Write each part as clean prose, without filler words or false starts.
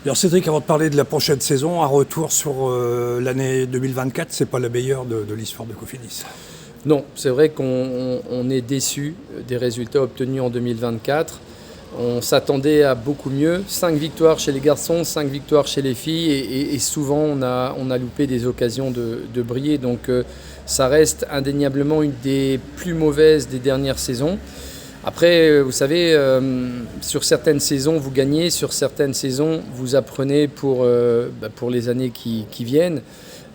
Alors Cédric, avant de parler de la prochaine saison, un retour sur l'année 2024, c'est pas la meilleure de l'histoire de Cofidis. Non, c'est vrai qu'on est déçu des résultats obtenus en 2024. On s'attendait à beaucoup mieux. 5 victoires chez les garçons, 5 victoires chez les filles et souvent on a loupé des occasions de briller. Donc ça reste indéniablement une des plus mauvaises des dernières saisons. Après, vous savez, sur certaines saisons, vous gagnez, sur certaines saisons, vous apprenez pour les années qui viennent.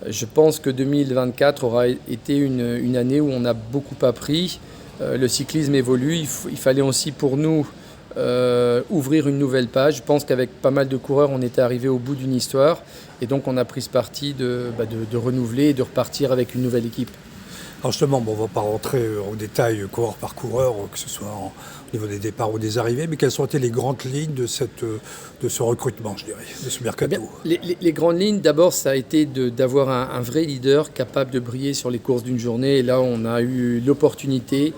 Je pense que 2024 aura été une année où on a beaucoup appris. Le cyclisme évolue. Il fallait aussi pour nous ouvrir une nouvelle page. Je pense qu'avec pas mal de coureurs, on était arrivé au bout d'une histoire. Et donc, on a pris ce parti de renouveler et de repartir avec une nouvelle équipe. Alors justement, on ne va pas rentrer au détail coureur par coureur, que ce soit au niveau des départs ou des arrivées, mais quelles ont été les grandes lignes de ce recrutement, je dirais, de ce mercato? Les grandes lignes, d'abord, ça a été d'avoir un vrai leader capable de briller sur les courses d'une journée. Et là, on a eu l'opportunité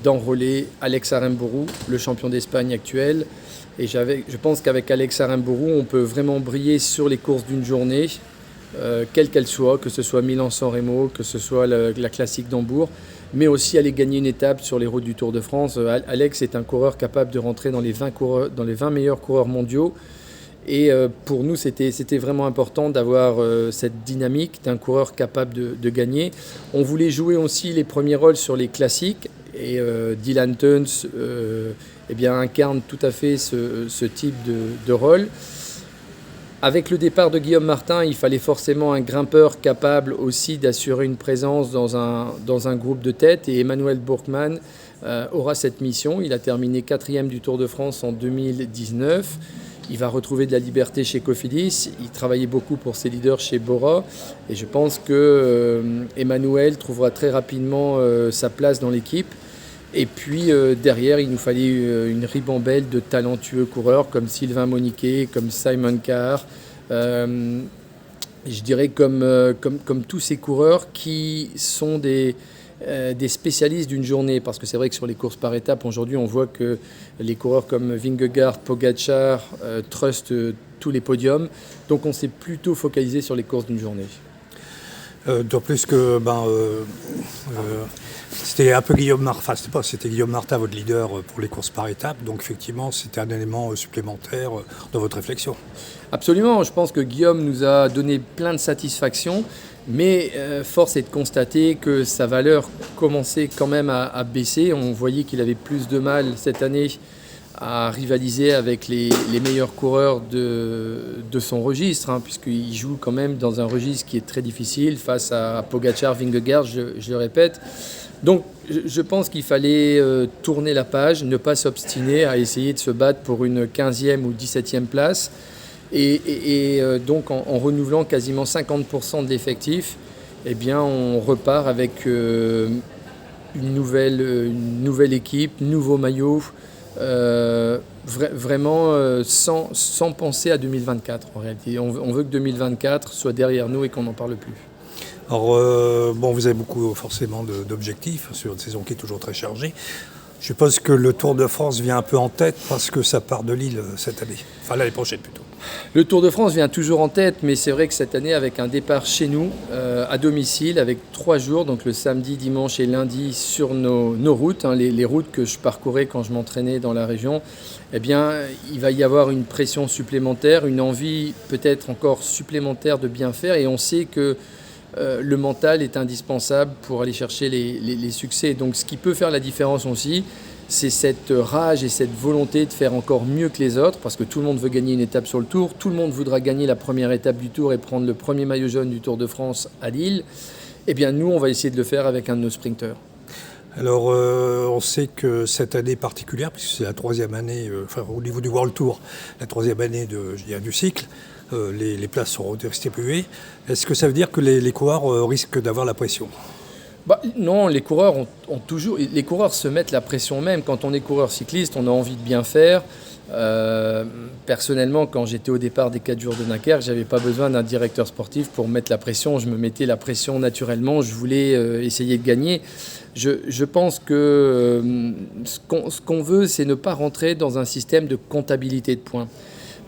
d'enrôler Alex Armbourou, le champion d'Espagne actuel. Et je pense qu'avec Alex Armbourou, on peut vraiment briller sur les courses d'une journée. Quelle qu'elle soit, que ce soit Milan-San Remo, que ce soit la classique d'Hambourg, mais aussi aller gagner une étape sur les routes du Tour de France. Alex est un coureur capable de rentrer dans les 20 meilleurs coureurs mondiaux. Et pour nous, c'était vraiment important d'avoir cette dynamique d'un coureur capable de gagner. On voulait jouer aussi les premiers rôles sur les classiques. Et Dylan Teuns incarne tout à fait ce type de rôle. Avec le départ de Guillaume Martin, il fallait forcément un grimpeur capable aussi d'assurer une présence dans un groupe de tête. Et Emmanuel Bourkman aura cette mission. Il a terminé 4e du Tour de France en 2019. Il va retrouver de la liberté chez Cofidis. Il travaillait beaucoup pour ses leaders chez Bora. Et je pense que Emmanuel trouvera très rapidement sa place dans l'équipe. Et puis derrière, il nous fallait une ribambelle de talentueux coureurs comme Sylvain Moniquet, comme Simon Carr, je dirais comme tous ces coureurs qui sont des spécialistes d'une journée. Parce que c'est vrai que sur les courses par étapes, aujourd'hui, on voit que les coureurs comme Vingegaard, Pogacar trustent tous les podiums. Donc on s'est plutôt focalisé sur les courses d'une journée. D'autant plus que c'était un peu Guillaume Martin, c'était Guillaume Martin, votre leader pour les courses par étapes, donc effectivement c'était un élément supplémentaire dans votre réflexion. Absolument, je pense que Guillaume nous a donné plein de satisfactions, mais force est de constater que sa valeur commençait quand même à baisser. On voyait qu'il avait plus de mal cette année à rivaliser avec les meilleurs coureurs de son registre, puisqu'il joue quand même dans un registre qui est très difficile face à Pogacar, Vingegaard, je le répète. Donc je pense qu'il fallait tourner la page, ne pas s'obstiner à essayer de se battre pour une 15e ou 17e place. Et donc en renouvelant quasiment 50% de l'effectif, on repart avec une nouvelle équipe, nouveau maillot, vraiment sans penser à 2024 en réalité. On veut que 2024 soit derrière nous et qu'on n'en parle plus. Alors, vous avez beaucoup forcément d'objectifs sur une saison qui est toujours très chargée. Je suppose que le Tour de France vient un peu en tête parce que ça part de Lille cette année. Enfin, l'année prochaine plutôt. Le Tour de France vient toujours en tête, mais c'est vrai que cette année, avec un départ chez nous, à domicile, avec 3 jours, donc le samedi, dimanche et lundi, sur nos routes, les routes que je parcourais quand je m'entraînais dans la région, il va y avoir une pression supplémentaire, une envie peut-être encore supplémentaire de bien faire, et on sait que le mental est indispensable pour aller chercher les succès. Donc ce qui peut faire la différence aussi, c'est cette rage et cette volonté de faire encore mieux que les autres, parce que tout le monde veut gagner une étape sur le Tour, tout le monde voudra gagner la première étape du Tour et prendre le premier maillot jaune du Tour de France à Lille. Nous, on va essayer de le faire avec un de nos sprinteurs. Alors, on sait que cette année particulière, puisque c'est la 3e année, au niveau du World Tour, la 3e année du cycle, les places seront redistribuées. Est-ce que ça veut dire que les coureurs risquent d'avoir la pression ? Non, les coureurs les coureurs se mettent la pression même. Quand on est coureur cycliste, on a envie de bien faire. Personnellement, quand j'étais au départ des 4 jours de Dunkerque, j'avais pas besoin d'un directeur sportif pour mettre la pression. Je me mettais la pression naturellement. Je voulais essayer de gagner. Je pense que ce qu'on veut, c'est ne pas rentrer dans un système de comptabilité de points.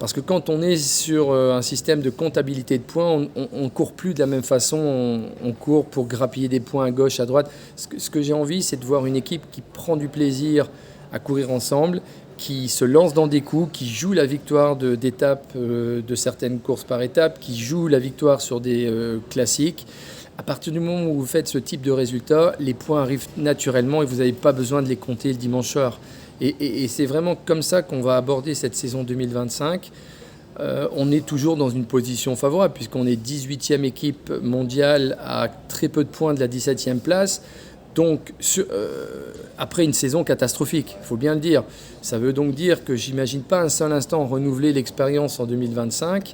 Parce que quand on est sur un système de comptabilité de points, on ne court plus de la même façon, on court pour grappiller des points à gauche, à droite. Ce que j'ai envie, c'est de voir une équipe qui prend du plaisir à courir ensemble, qui se lance dans des coups, qui joue la victoire d'étapes, de certaines courses par étapes, qui joue la victoire sur des classiques. À partir du moment où vous faites ce type de résultat, les points arrivent naturellement et vous n'avez pas besoin de les compter le dimanche soir. Et c'est vraiment comme ça qu'on va aborder cette saison 2025. On est toujours dans une position favorable puisqu'on est 18e équipe mondiale à très peu de points de la 17e place. Donc, après une saison catastrophique, il faut bien le dire. Ça veut donc dire que j'imagine pas un seul instant renouveler l'expérience en 2025.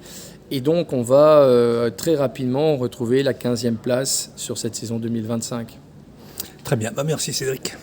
Et donc, on va très rapidement retrouver la 15e place sur cette saison 2025. Très bien. Merci Cédric.